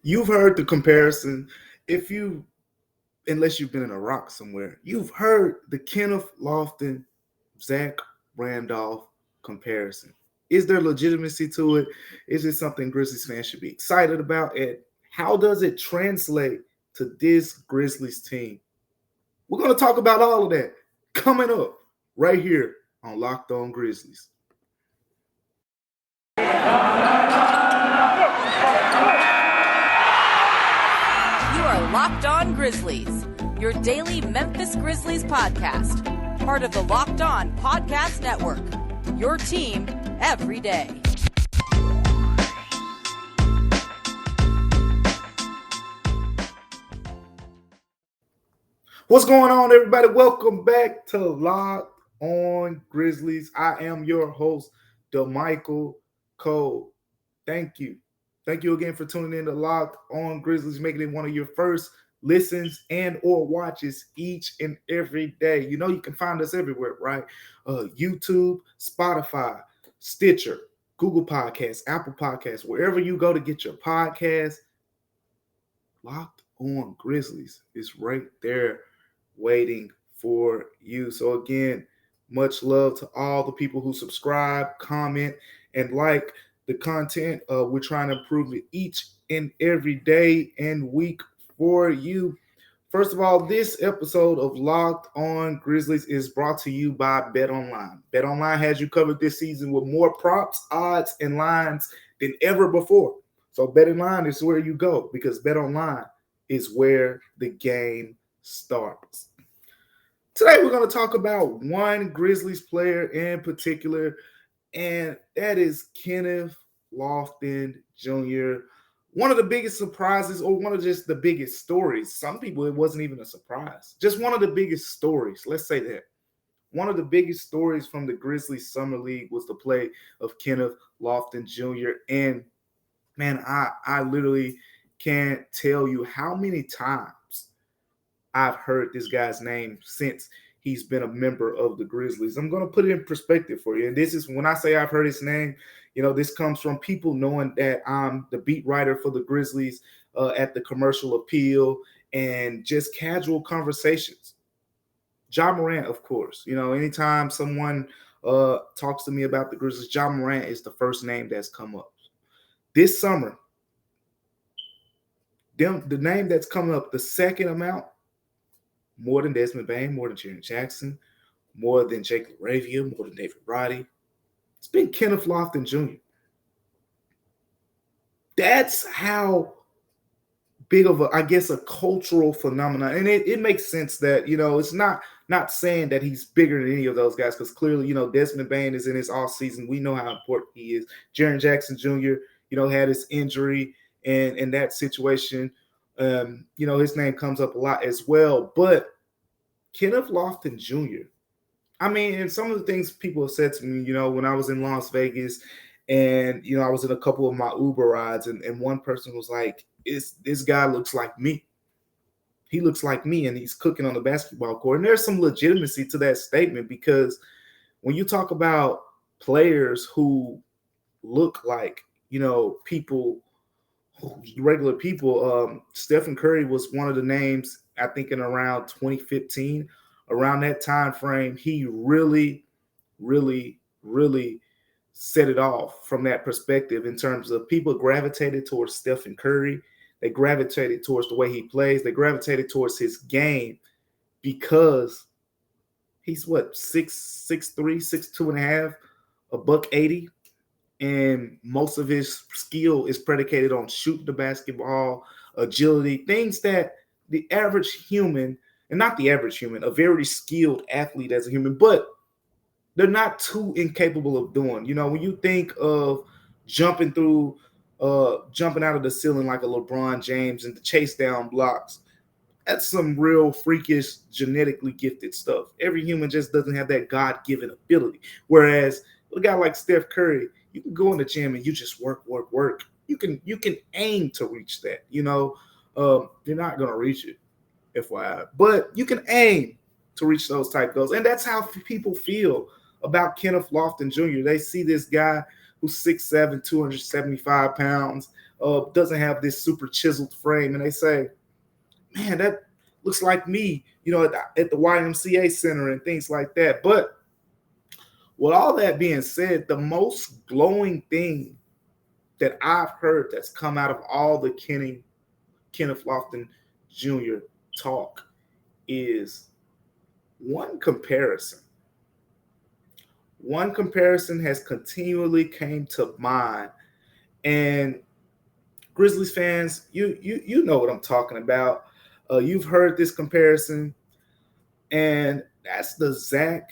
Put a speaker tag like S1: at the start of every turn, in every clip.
S1: You've heard the comparison. Unless you've been in a rock somewhere, you've heard the Kenneth Lofton, Zach Randolph comparison. Is there legitimacy to it? Is it something Grizzlies fans should be excited about? And how does it translate to this Grizzlies team? We're going to talk about all of that coming up right here on Locked On Grizzlies.
S2: You are Locked On Grizzlies, your daily Memphis Grizzlies podcast, part of the Locked On Podcast Network, your team every day.
S1: What's going on, everybody? Welcome back to Locked On Grizzlies. I am your host, Damichael Cole. Thank you. Thank you again for tuning in to Locked On Grizzlies, making it one of your first listens and or watches each and every day. You know you can find us everywhere, right? YouTube, Spotify, Stitcher, Google Podcasts, Apple Podcasts, wherever you go to get your podcast, Locked On Grizzlies is right there waiting for you. So again, much love to all the people who subscribe, comment, and like the content. We're trying to improve it each and every day and week for you. First of all, this episode of Locked On Grizzlies is brought to you by BetOnline. BetOnline has you covered this season with more props, odds, and lines than ever before. So BetOnline is where you go because BetOnline is where the game starts. Today, we're going to talk about one Grizzlies player in particular, and that is Kenneth Lofton Jr. One of the biggest surprises, or one of just the biggest stories. Some people, it wasn't even a surprise. Just one of the biggest stories. Let's say that. One of the biggest stories from the Grizzlies Summer League was the play of Kenneth Lofton Jr. And, man, I literally can't tell you how many times I've heard this guy's name since he's been a member of the Grizzlies. I'm going to put it in perspective for you. And this is when I say I've heard his name, you know, this comes from people knowing that I'm the beat writer for the Grizzlies at the Commercial Appeal and just casual conversations. Morant, of course. You know, anytime someone talks to me about the Grizzlies, Morant is the first name that's come up. This summer, the name that's coming up, the second amount, more than Desmond Bane, more than Jaren Jackson, more than Jake LaRavia, more than David Roddy. It's been Kenneth Lofton Jr. That's how big of a cultural phenomenon. And it makes sense that, you know, it's not saying that he's bigger than any of those guys because clearly, you know, Desmond Bane is in his off season. We know how important he is. Jaren Jackson Jr., you know, had his injury and in that situation. You know, his name comes up a lot as well. But Kenneth Lofton Jr., I mean, and some of the things people have said to me, you know, when I was in Las Vegas and, you know, I was in a couple of my Uber rides and one person was like, this guy looks like me. He looks like me and he's cooking on the basketball court. And there's some legitimacy to that statement because when you talk about players who look like, you know, regular people, Stephen Curry was one of the names, I think, in around 2015. Around that time frame, he really set it off from that perspective in terms of people gravitated towards Stephen Curry. They gravitated towards the way he plays. They gravitated towards his game because he's 6'3", 6'2.5", $180. And most of his skill is predicated on shooting the basketball, agility, things that the average human, and not the average human, a very skilled athlete as a human, but they're not too incapable of doing. You know, when you think of jumping out of the ceiling like a LeBron James and the chase down blocks, that's some real freakish, genetically gifted stuff. Every human just doesn't have that God-given ability. Whereas a guy like Steph Curry, you can go in the gym and you just work. You can aim to reach that. You know, you're not going to reach it, FYI, but you can aim to reach those type goals. And that's how people feel about Kenneth Lofton Jr. They see this guy who's 6'7", 275 pounds, doesn't have this super chiseled frame, and they say, man, that looks like me, at the YMCA center and things like that. But with all that being said, the most glowing thing that I've heard that's come out of all the Kenneth Lofton Jr. talk is one comparison. One comparison has continually came to mind, and Grizzlies fans, you know what I'm talking about. You've heard this comparison, and that's the Zach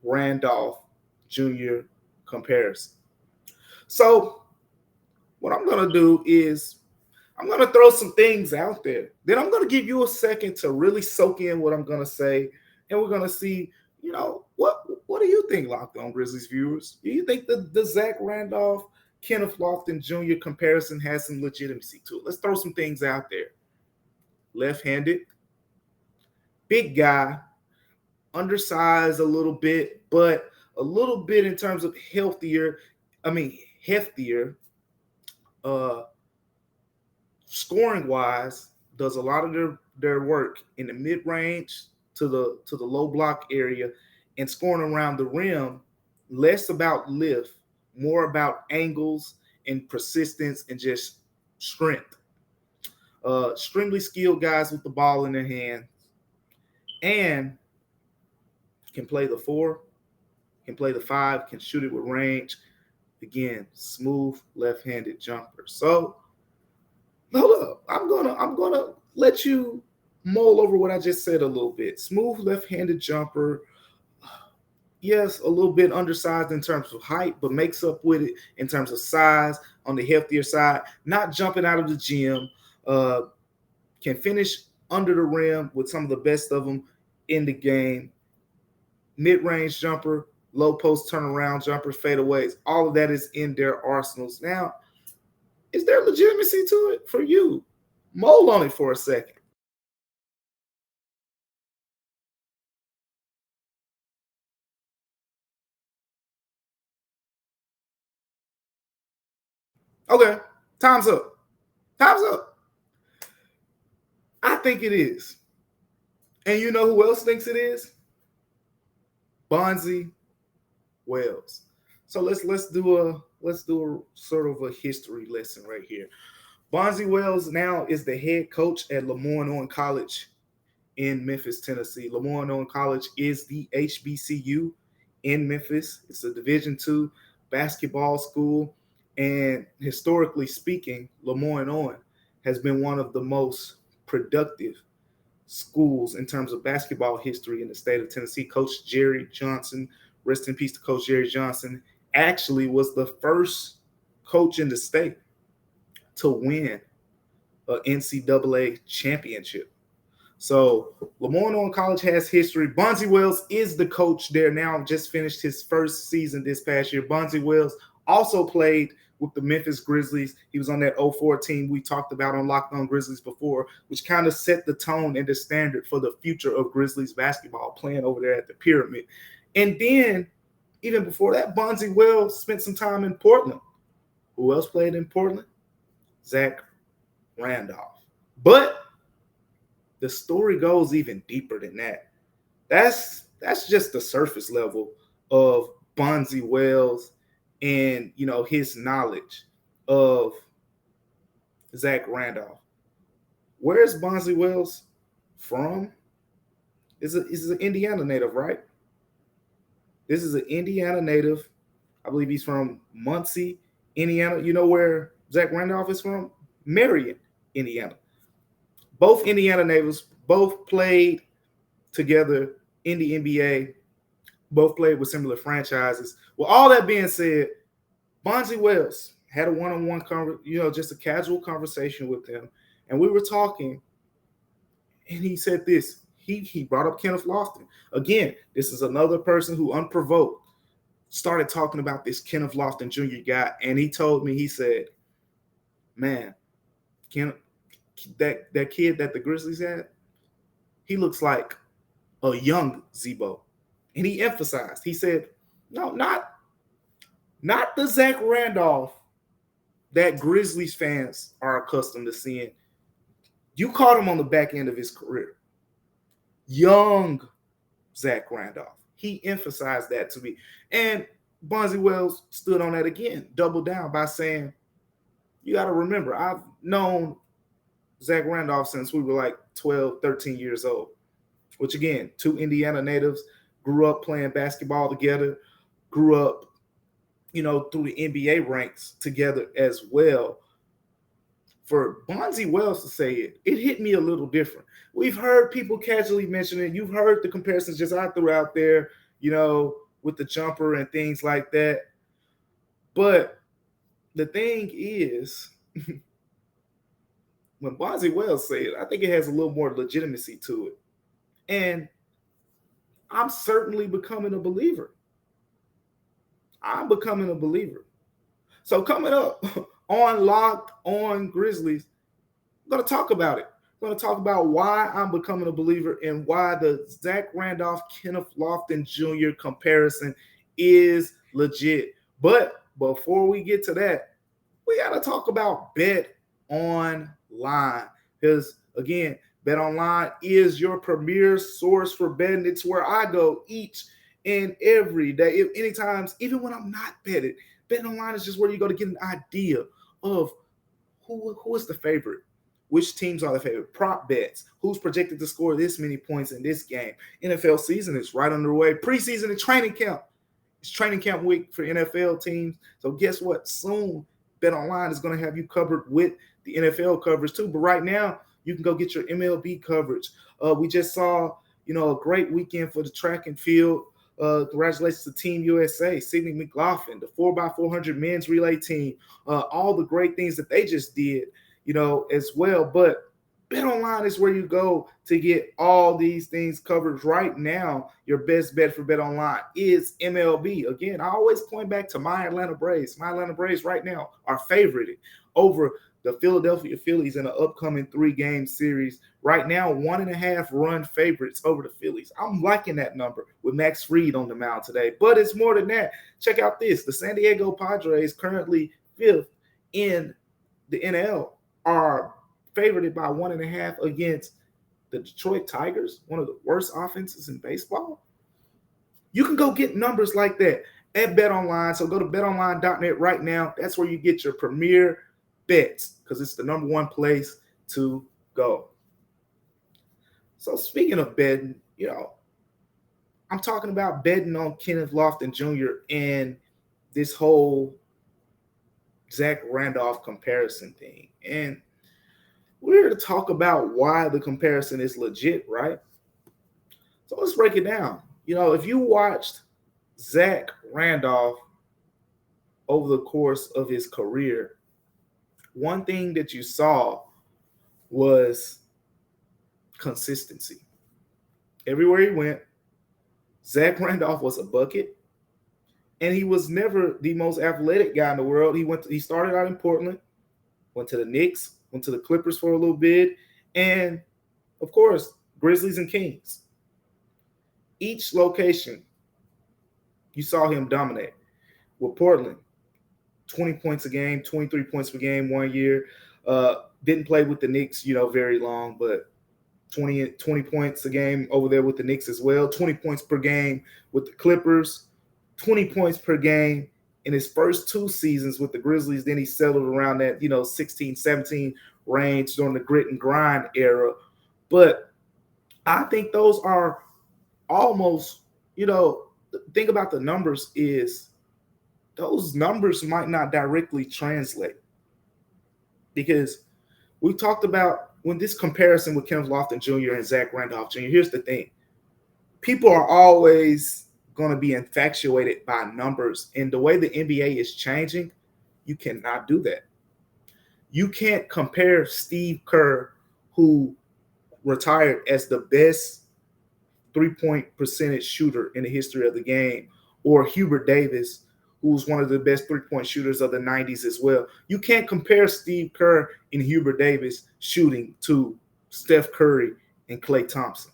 S1: Randolph Jr. comparison. So what I'm going to do is I'm going to throw some things out there. Then I'm going to give you a second to really soak in what I'm going to say, and we're going to see, what do you think, Locked On Grizzlies viewers? Do you think the Zach Randolph, Kenneth Lofton Jr. comparison has some legitimacy to it? Let's throw some things out there. Left-handed, big guy, undersized a little bit, but a little bit in terms of heftier, scoring wise, does a lot of their work in the mid-range to the low block area and scoring around the rim, less about lift, more about angles and persistence and just strength. Extremely skilled guys with the ball in their hand, and can play the 4, can play the 5, can shoot it with range. Again, smooth left-handed jumper. So hold up. I'm gonna let you mull over what I just said a little bit. Smooth left-handed jumper. Yes, a little bit undersized in terms of height, but makes up with it in terms of size on the heftier side. Not jumping out of the gym. Can finish under the rim with some of the best of them in the game. Mid-range jumper, low post turnaround jumper, fadeaways. All of that is in their arsenals. Now, is there legitimacy to it for you? Mull on it for a second. Okay, time's up. Time's up. I think it is. And you know who else thinks it is? Bonzi Wells. So let's do a sort of a history lesson right here. Bonzi Wells now is the head coach at LeMoyne College in Memphis, Tennessee. LeMoyne College is the HBCU in Memphis. It's a Division II basketball school, and historically speaking, LeMoyne has been one of the most productive schools in terms of basketball history in the state of Tennessee. Coach Jerry Johnson, rest in peace to Coach Jerry Johnson, actually was the first coach in the state to win an NCAA championship. So LeMoyne College has history. Bonzi Wells is the coach there now, just finished his first season this past year. Bonzi Wells also played with the Memphis Grizzlies. He was on that 04 team we talked about on Locked On Grizzlies before, which kind of set the tone and the standard for the future of Grizzlies basketball, playing over there at the Pyramid. And then, even before that, Bonzi Wells spent some time in Portland. Who else played in Portland? Zach Randolph. But the story goes even deeper than that. That's just the surface level of Bonzi Wells and, his knowledge of Zach Randolph. Where is Bonzi Wells from? Is an Indiana native, right? This is an Indiana native. I believe he's from Muncie, Indiana. You know where Zach Randolph is from? Marion, Indiana. Both Indiana natives, both played together in the NBA, both played with similar franchises. Well, all that being said, Bonzi Wells had a one-on-one, just a casual conversation with him, and we were talking, and he said this. He brought up Kenneth Lofton. Again, this is another person who, unprovoked, started talking about this Kenneth Lofton Jr. guy, and he told me, he said, man, that kid that the Grizzlies had, he looks like a young Zebo. And he emphasized, he said, no, not the Zach Randolph that Grizzlies fans are accustomed to seeing. You caught him on the back end of his career. Young Zach Randolph. He emphasized that to me. And Bonzi Wells stood on that again, doubled down by saying, you got to remember, I've known Zach Randolph since we were like 12, 13 years old, which again, two Indiana natives, grew up playing basketball together, grew up, through the NBA ranks together as well. For Bonzi Wells to say it hit me a little different. We've heard people casually mention it. You've heard the comparisons just I threw out there, with the jumper and things like that. But the thing is, when Bonzi Wells said it, I think it has a little more legitimacy to it. And I'm certainly becoming a believer. I'm becoming a believer. So coming up on Locked On Grizzlies, I'm going to talk about it. I'm going to talk about why I'm becoming a believer and why the Zach Randolph, Kenneth Lofton Jr. comparison is legit. But before we get to that, we got to talk about BetOnline. Because, again, BetOnline is your premier source for betting. It's where I go each and every day. Anytime, even when I'm not betting, BetOnline is just where you go to get an idea of who is the favorite, which teams are the favorite, prop bets, who's projected to score this many points in this game. NFL season is right underway. Preseason and training camp. It's training camp week for NFL teams. So guess what? Soon, BetOnline is going to have you covered with the NFL coverage too. But right now, you can go get your MLB coverage. We just saw, a great weekend for the track and field. Congratulations to Team USA, Sidney McLaughlin, the 4x400 men's relay team, all the great things that they just did, as well. But BetOnline is where you go to get all these things covered right now. Your best bet for BetOnline is MLB. Again, I always point back to my Atlanta Braves. My Atlanta Braves right now are favorited over the Philadelphia Phillies in an upcoming 3-game series. Right now, 1.5 run favorites over the Phillies. I'm liking that number with Max Fried on the mound today. But it's more than that. Check out this. The San Diego Padres, currently 5th in the NL, are favored by 1.5 against the Detroit Tigers, one of the worst offenses in baseball. You can go get numbers like that at BetOnline. So go to betonline.net right now. That's where you get your premier bets, because it's the number one place to go. So speaking of betting, I'm talking about betting on Kenneth Lofton Jr. and this whole Zach Randolph comparison thing. And we're here to talk about why the comparison is legit, right? So let's break it down. If you watched Zach Randolph over the course of his career, one thing that you saw was consistency. Everywhere he went, Zach Randolph was a bucket, and he was never the most athletic guy in the world. He started out in Portland, went to the Knicks, went to the Clippers for a little bit, and, of course, Grizzlies and Kings. Each location, you saw him dominate. With Portland, 20 points a game, 23 points per game 1 year. Didn't play with the Knicks, very long, but 20 points a game over there with the Knicks as well. 20 points per game with the Clippers. 20 points per game in his first 2 seasons with the Grizzlies. Then he settled around that, 16, 17 range during the grit and grind era. But I think those are almost, the thing about the numbers is those numbers might not directly translate, because we talked about when this comparison with Kenneth Lofton Jr. and Zach Randolph Jr., here's the thing. People are always going to be infatuated by numbers. And the way the NBA is changing, you cannot do that. You can't compare Steve Kerr, who retired as the best 3-point percentage shooter in the history of the game, or Hubert Davis, who's one of the best 3-point shooters of the 90s as well. You can't compare Steve Kerr and Hubert Davis shooting to Steph Curry and Klay Thompson.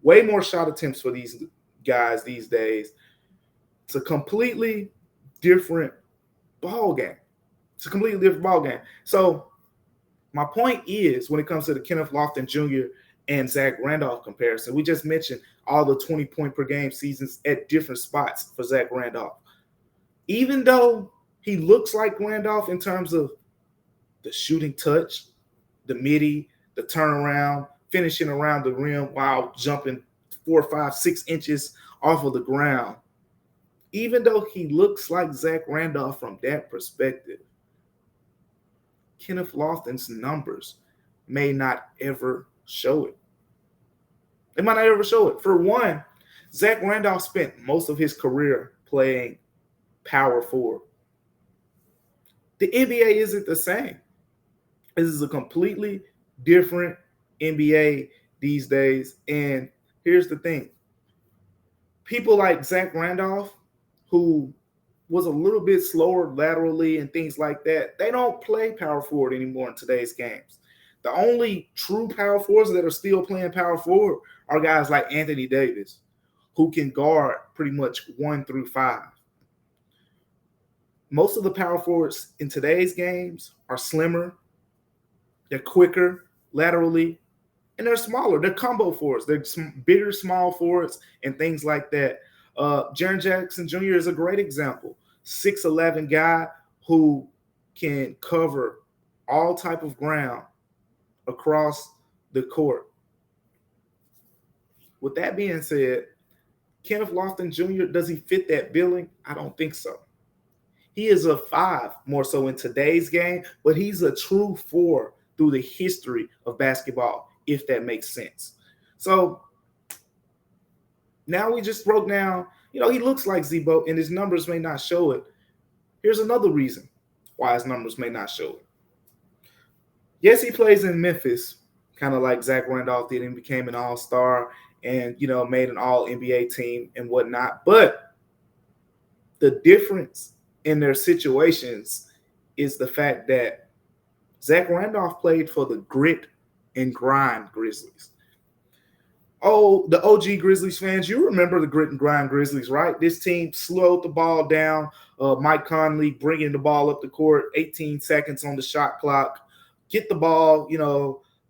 S1: Way more shot attempts for these guys these days. It's a completely different ball game. It's a completely different ball game. So my point is, when it comes to the Kenneth Lofton Jr. and Zach Randolph comparison, we just mentioned all the 20-point per game seasons at different spots for Zach Randolph. Even though he looks like Randolph in terms of the shooting touch, the midi, the turnaround, finishing around the rim while jumping 4, 5, 6 inches off of the ground. Even though he looks like Zach Randolph from that perspective, Kenneth Lofton's numbers may not ever show it. They might not ever show it. For one, Zach Randolph spent most of his career playing power forward. The NBA isn't the same. This is a completely different NBA these days. And here's the thing. People like Zach Randolph, who was a little bit slower laterally and things like that, they don't play power forward anymore in today's games. The only true power forwards that are still playing power forward are guys like Anthony Davis, who can guard pretty much 1 through 5. Most of the power forwards in today's games are slimmer, they're quicker laterally, and they're smaller. They're combo forwards. They're bigger, small forwards and things like that. Jaren Jackson Jr. is a great example. 6'11" guy who can cover all type of ground across the court. With that being said, Kenneth Lofton Jr., does he fit that billing? I don't think so. He is a 5 more so in today's game, but he's a true 4 through the history of basketball, if that makes sense. So now we just broke down, he looks like Z-Bo and his numbers may not show it. Here's another reason why his numbers may not show it. Yes, he plays in Memphis, kind of like Zach Randolph did and became an all-star and, made an all-NBA team and whatnot. But the difference in their situations is the fact that Zach Randolph played for the grit and grind Grizzlies. Oh, the OG Grizzlies fans, you remember the grit and grind Grizzlies, right? This team slowed the ball down. Mike Conley bringing the ball up the court, 18 seconds on the shot clock. Get the ball,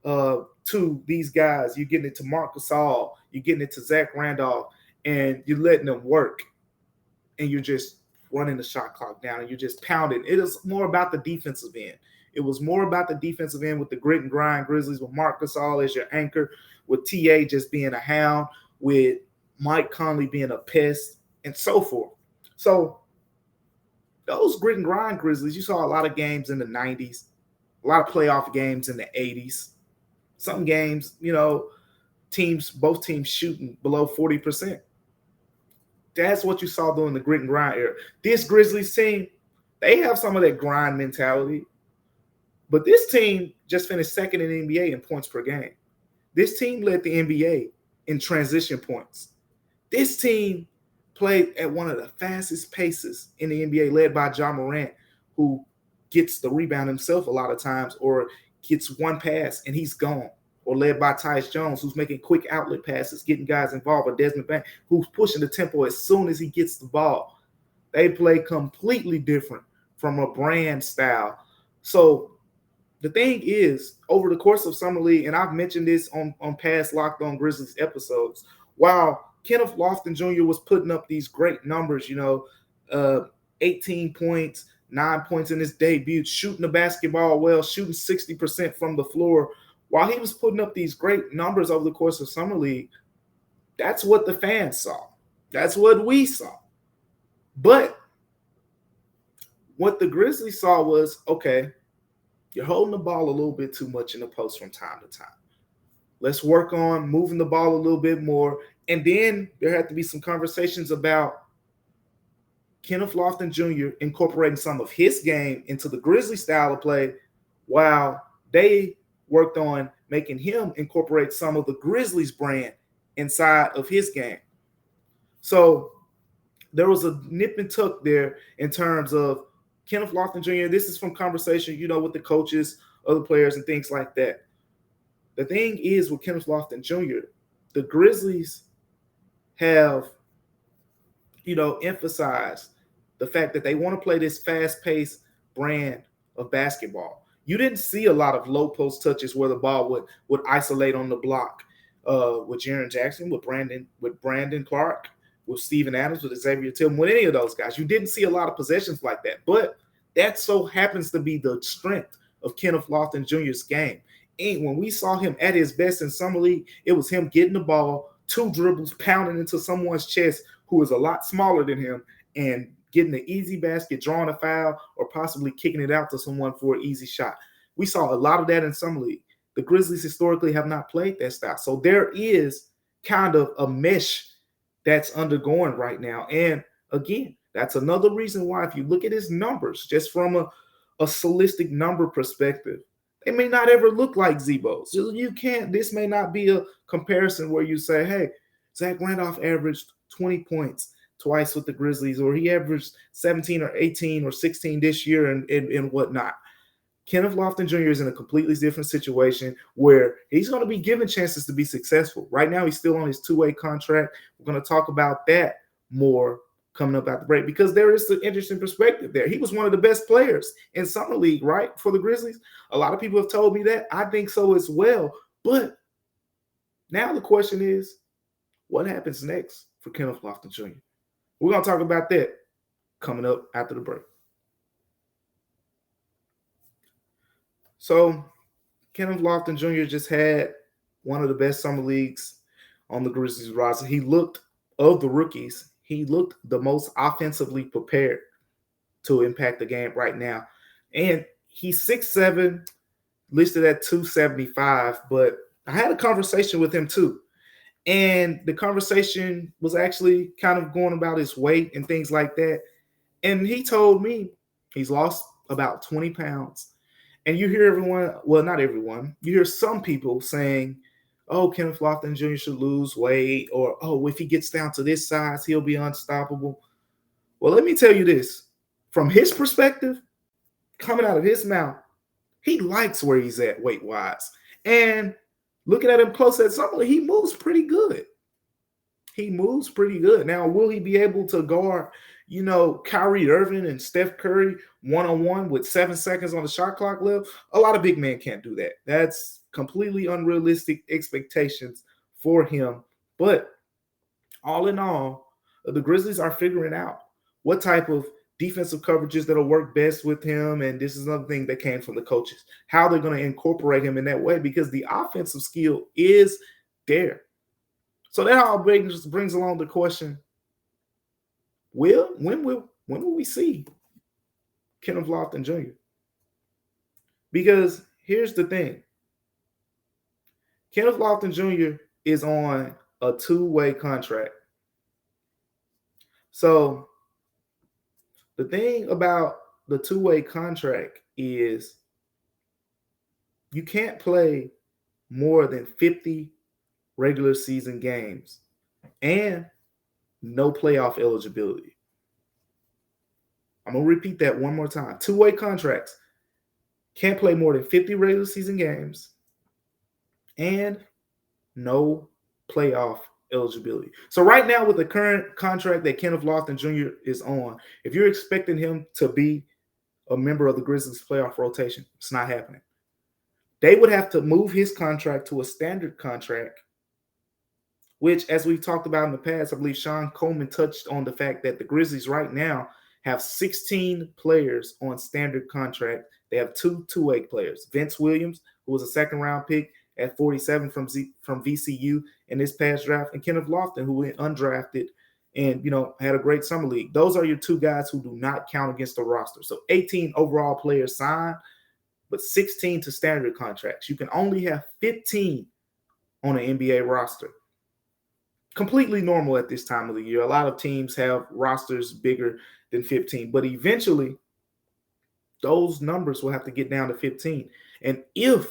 S1: to these guys. You're getting it to Marc Gasol. You're getting it to Zach Randolph, and you're letting them work. And you're just running the shot clock down, and you're just pounding. It is more about the defensive end. It was more about the defensive end with the grit and grind Grizzlies, with Marc Gasol as your anchor, with TA just being a hound, with Mike Conley being a pest, and so forth. So those grit and grind Grizzlies, you saw a lot of games in the 90s, a lot of playoff games in the 80s. Some games, both teams shooting below 40%. That's what you saw during the grit and grind era. This Grizzlies team, they have some of that grind mentality. But this team just finished second in the NBA in points per game. This team led the NBA in transition points. This team played at one of the fastest paces in the NBA, led by Morant, who gets the rebound himself a lot of times, or gets one pass and he's gone. Or led by Tyus Jones, who's making quick outlet passes, getting guys involved, or Desmond Bain, who's pushing the tempo as soon as he gets the ball. They play completely different from a brand style. So the thing is, over the course of Summer League, and I've mentioned this on past Locked On Grizzlies episodes, while Kenneth Lofton Jr. was putting up these great numbers, 18 points, 9 points in his debut, shooting the basketball well, shooting 60% from the floor. While he was putting up these great numbers over the course of Summer League, that's what the fans saw. That's what we saw. But what the Grizzlies saw was, okay, you're holding the ball a little bit too much in the post from time to time. Let's work on moving the ball a little bit more. And then there had to be some conversations about Kenneth Lofton Jr. incorporating some of his game into the Grizzly style of play, while they worked on making him incorporate some of the Grizzlies brand inside of his game. So there was a nip and tuck there in terms of Kenneth Lofton Jr. This is from conversation, with the coaches, other players, and things like that. The thing is with Kenneth Lofton Jr., the Grizzlies have, emphasized the fact that they want to play this fast-paced brand of basketball. You didn't see a lot of low post touches where the ball would isolate on the block with Jaren Jackson, with Brandon Clark, with Steven Adams, with Xavier Tillman, with any of those guys. You didn't see a lot of possessions like that. But that so happens to be the strength of Kenneth Lofton Jr.'s game. And when we saw him at his best in Summer League, it was him getting the ball, 2 dribbles, pounding into someone's chest who is a lot smaller than him, and getting the easy basket, drawing a foul, or possibly kicking it out to someone for an easy shot. We saw a lot of that in Summer League. The Grizzlies historically have not played that style. So there is kind of a mesh that's undergoing right now. And again, that's another reason why, if you look at his numbers, just from a holistic number perspective, they may not ever look like Zebo's. You can't, this may not be a comparison where you say, hey, Zach Randolph averaged 20 points twice with the Grizzlies, or he averaged 17 or 18 or 16 this year and whatnot. Kenneth Lofton Jr. is in a completely different situation where he's going to be given chances to be successful. Right now, he's still on his 2-way contract. We're going to talk about that more coming up at the break, because there is an interesting perspective there. He was one of the best players in Summer League, right, for the Grizzlies. A lot of people have told me that. I think so as well. But now the question is, what happens next for Kenneth Lofton Jr.? We're going to talk about that coming up after the break. So Kenneth Lofton Jr. just had one of the best summer leagues on the Grizzlies roster. He looked, of the rookies, he looked the most offensively prepared to impact the game right now. And he's 6'7", listed at 275, but I had a conversation with him too. And the conversation was actually kind of going about his weight and things like that. And he told me he's lost about 20 pounds. And you hear everyone, well, not everyone, you hear some people saying, oh, Kenneth Lofton Jr. should lose weight, or, oh, if he gets down to this size, he'll be unstoppable. Well, let me tell you this. From his perspective, coming out of his mouth, he likes where he's at weight-wise. And looking at him close at something, he moves pretty good. He moves pretty good. Now, will he be able to guard, Kyrie Irving and Steph Curry one-on-one with 7 seconds on the shot clock left? A lot of big men can't do that. That's completely unrealistic expectations for him. But all in all, the Grizzlies are figuring out what type of defensive coverages that'll work best with him. And this is another thing that came from the coaches, how they're going to incorporate him in that way, because the offensive skill is there. So that all brings along the question, when will we see Kenneth Lofton Jr.? Because here's the thing. Kenneth Lofton Jr. is on a 2-way contract. So the thing about the 2-way contract is you can't play more than 50 regular season games and no playoff eligibility. I'm going to repeat that one more time. 2-way contracts. Can't play more than 50 regular season games and no playoff eligibility. So right now, with the current contract that Kenneth Lofton Jr. is on, if you're expecting him to be a member of the Grizzlies playoff rotation, it's not happening. They would have to move his contract to a standard contract, which, as we've talked about in the past, I believe Sean Coleman touched on the fact that the Grizzlies right now have 16 players on standard contract. They have 2 2-way players, Vince Williams, who was a second-round pick at 47 from VCU in this past draft, and Kenneth Lofton, who went undrafted and, had a great summer league. Those are your 2 guys who do not count against the roster. So 18 overall players signed, but 16 to standard contracts. You can only have 15 on an NBA roster. Completely normal at this time of the year. A lot of teams have rosters bigger than 15, but eventually those numbers will have to get down to 15. And if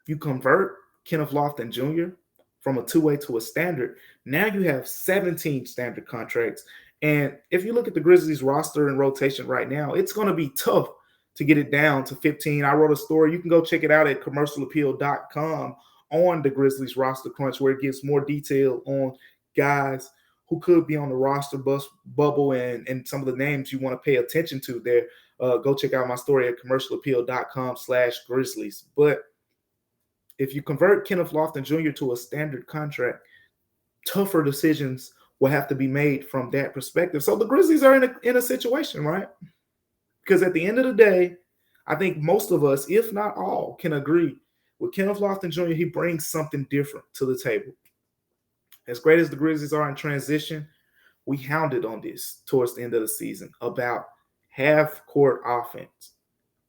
S1: you convert Kenneth Lofton Jr. from a 2-way to a standard, now you have 17 standard contracts. And if you look at the Grizzlies roster and rotation right now, it's going to be tough to get it down to 15. I wrote a story. You can go check it out at commercialappeal.com on the Grizzlies roster crunch, where it gives more detail on guys who could be on the roster bubble and some of the names you want to pay attention to there. Go check out my story at commercialappeal.com/Grizzlies. But if you convert Kenneth Lofton Jr. to a standard contract, tougher decisions will have to be made from that perspective. So the Grizzlies are in a situation, right? Because at the end of the day, I think most of us, if not all, can agree with Kenneth Lofton Jr., he brings something different to the table. As great as the Grizzlies are in transition, we hounded on this towards the end of the season about half-court offense.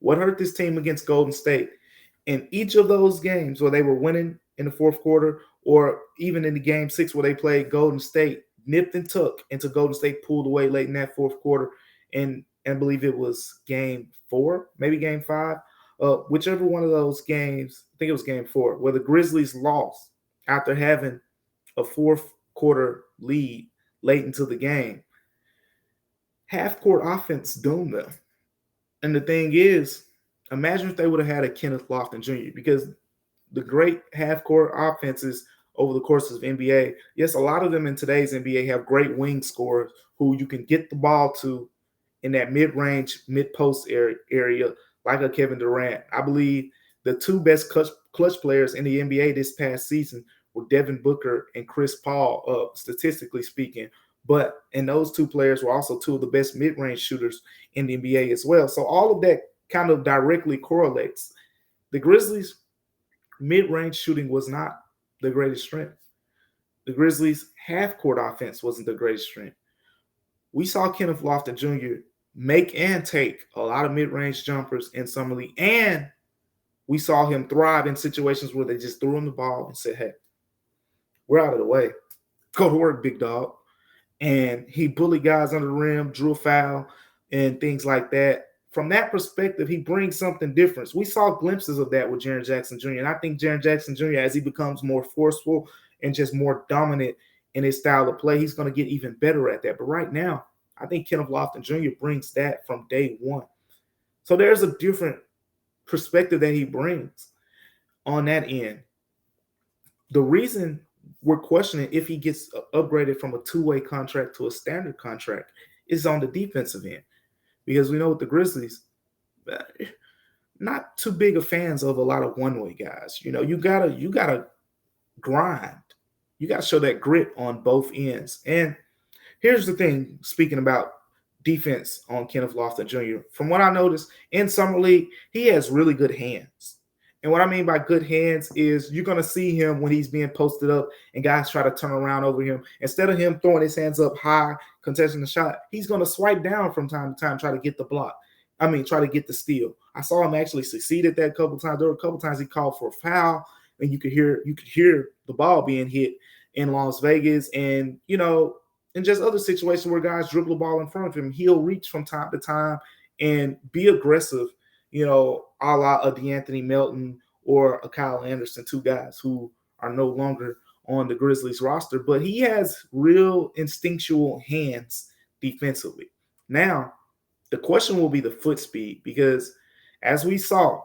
S1: What hurt this team against Golden State? In each of those games where they were winning in the fourth quarter, or even in the game 6 where they played Golden State, nipped and tucked into Golden State, pulled away late in that fourth quarter, and I believe it was game 4, maybe game 5, whichever one of those games, I think it was game 4, where the Grizzlies lost after having a fourth quarter lead late into the game. Half-court offense doomed them. And the thing is, imagine if they would have had a Kenneth Lofton Jr., because the great half-court offenses over the course of NBA, yes, a lot of them in today's NBA have great wing scorers who you can get the ball to in that mid-range, mid-post area, like a Kevin Durant. I believe the 2 best clutch players in the NBA this past season were Devin Booker and Chris Paul, statistically speaking. But and those 2 players were also 2 of the best mid-range shooters in the NBA as well. So all of that kind of directly correlates. The Grizzlies' mid-range shooting was not the greatest strength. The Grizzlies' half-court offense wasn't the greatest strength. We saw Kenneth Lofton Jr. make and take a lot of mid-range jumpers in summer league, and we saw him thrive in situations where they just threw him the ball and said, hey, we're out of the way. Go to work, big dog. And he bullied guys under the rim, drew a foul, and things like that. From that perspective, he brings something different. We saw glimpses of that with Jaren Jackson Jr., and I think Jaren Jackson Jr., as he becomes more forceful and just more dominant in his style of play, he's going to get even better at that. But right now, I think Kenneth Lofton Jr. brings that from day one. So there's a different perspective that he brings on that end. The reason we're questioning if he gets upgraded from a 2-way contract to a standard contract is on the defensive end. Because we know with the Grizzlies, not too big of fans of a lot of one-way guys. You know, you gotta grind. You gotta show that grit on both ends. And here's the thing, speaking about defense on Kenneth Lofton Jr., from what I noticed in Summer League, he has really good hands. And what I mean by good hands is you're going to see him when he's being posted up and guys try to turn around over him. Instead of him throwing his hands up high, contesting the shot, he's going to swipe down from time to time, try to get the block. Try to get the steal. I saw him actually succeed at that a couple times. There were a couple times he called for a foul, and you could hear the ball being hit in Las Vegas, and and just other situations where guys dribble the ball in front of him. He'll reach from time to time and be aggressive, a la a DeAnthony Melton or a Kyle Anderson, 2 guys who are no longer on the Grizzlies roster, but he has real instinctual hands defensively. Now, the question will be the foot speed, because as we saw,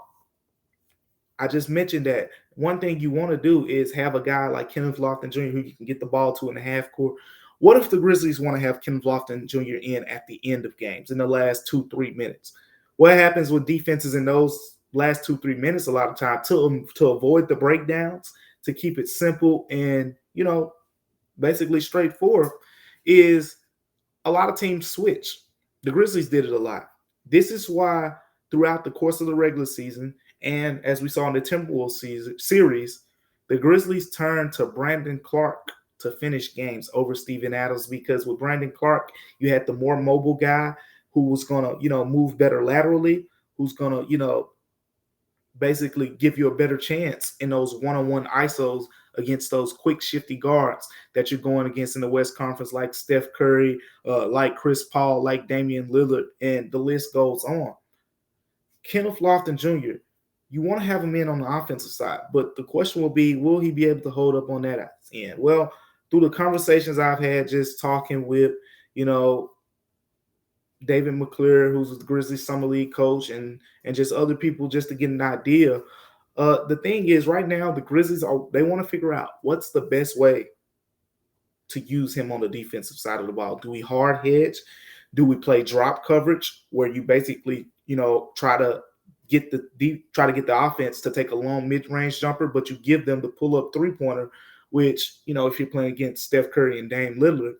S1: I just mentioned that one thing you want to do is have a guy like Kenneth Lofton Jr. who you can get the ball to in the half court. What if the Grizzlies want to have Kenneth Lofton Jr. in at the end of games in the last 2-3 minutes? What happens with defenses in those last 2-3 minutes a lot of time to avoid the breakdowns, to keep it simple and, basically straightforward, is a lot of teams switch. The Grizzlies did it a lot. This is why throughout the course of the regular season, and as we saw in the Timberwolves series, the Grizzlies turned to Brandon Clark to finish games over Steven Adams, because with Brandon Clark, you had the more mobile guy who was going to, move better laterally, who's going to, basically give you a better chance in those one-on-one ISOs against those quick, shifty guards that you're going against in the West Conference, like Steph Curry, like Chris Paul, like Damian Lillard, and the list goes on. Kenneth Lofton Jr., you want to have him in on the offensive side, but the question will be, will he be able to hold up on that end? Well, through the conversations I've had just talking with, David McClure, who's the Grizzlies Summer League coach, and just other people, just to get an idea. The thing is, right now, the Grizzlies, they want to figure out what's the best way to use him on the defensive side of the ball. Do we hard hedge? Do we play drop coverage where you basically, try to get the offense to take a long mid-range jumper, but you give them the pull-up three-pointer, which, if you're playing against Steph Curry and Dame Lillard,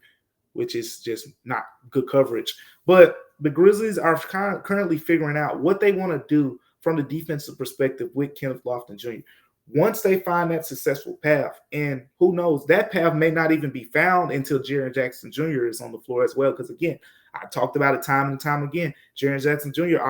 S1: which is just not good coverage. But the Grizzlies are currently figuring out what they want to do from the defensive perspective with Kenneth Lofton Jr. Once they find that successful path, and who knows, that path may not even be found until Jaren Jackson Jr. is on the floor as well. Because again, I talked about it time and time again. Jaren Jackson Jr.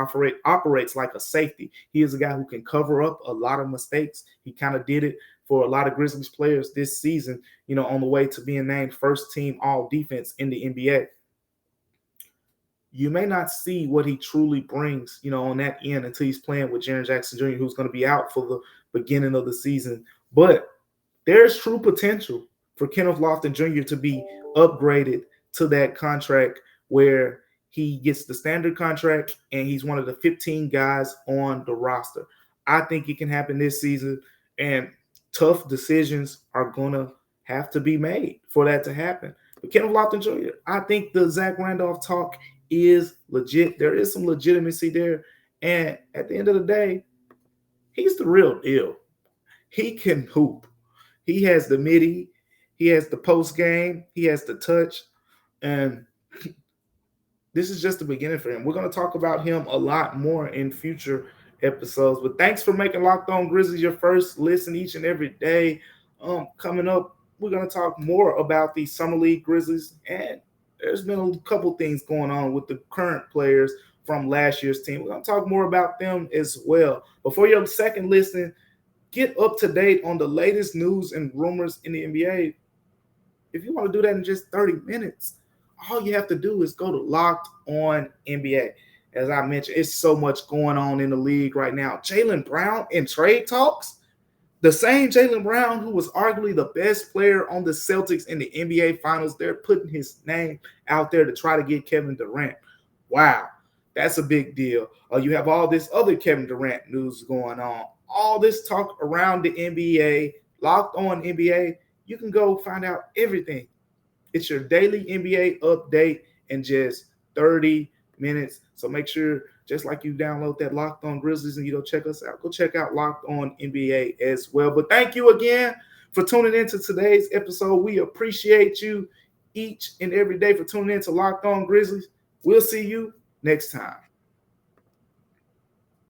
S1: operates like a safety. He is a guy who can cover up a lot of mistakes. He kind of did it for a lot of Grizzlies players this season, on the way to being named first team all defense in the NBA. You may not see what he truly brings, on that end until he's playing with Jaren Jackson Jr., who's going to be out for the beginning of the season. But there's true potential for Kenneth Lofton Jr. to be upgraded to that contract where he gets the standard contract and he's one of the 15 guys on the roster. I think it can happen this season, and tough decisions are going to have to be made for that to happen. But Kenneth Lofton Jr., I think the Zach Randolph talk is legit. There is some legitimacy there. And at the end of the day, he's the real deal. He can hoop. He has the midi. He has the post game. He has the touch. And this is just the beginning for him. We're going to talk about him a lot more in future episodes. But thanks for making Locked On Grizzlies your first listen each and every day. Coming up, we're going to talk more about the Summer League Grizzlies, and there's been a couple things going on with the current players from last year's team. We're going to talk more about them as well. Before your second listen, get up to date on the latest news and rumors in the NBA. If you want to do that in just 30 minutes, all you have to do is go to Locked On NBA. As I mentioned, it's so much going on in the league right now. Jaylen Brown in trade talks. The same Jaylen Brown who was arguably the best player on the Celtics in the NBA Finals, they're putting his name out there to try to get Kevin Durant. Wow, that's a big deal. You have all this other Kevin Durant news going on. All this talk around the NBA, Locked On NBA. You can go find out everything. It's your daily NBA update in just 30 minutes. So make sure, just like you download that Locked On Grizzlies and you go check us out, go check out Locked On NBA as well. But thank you again for tuning into today's episode. We appreciate you each and every day for tuning in to Locked On Grizzlies. We'll see you next time.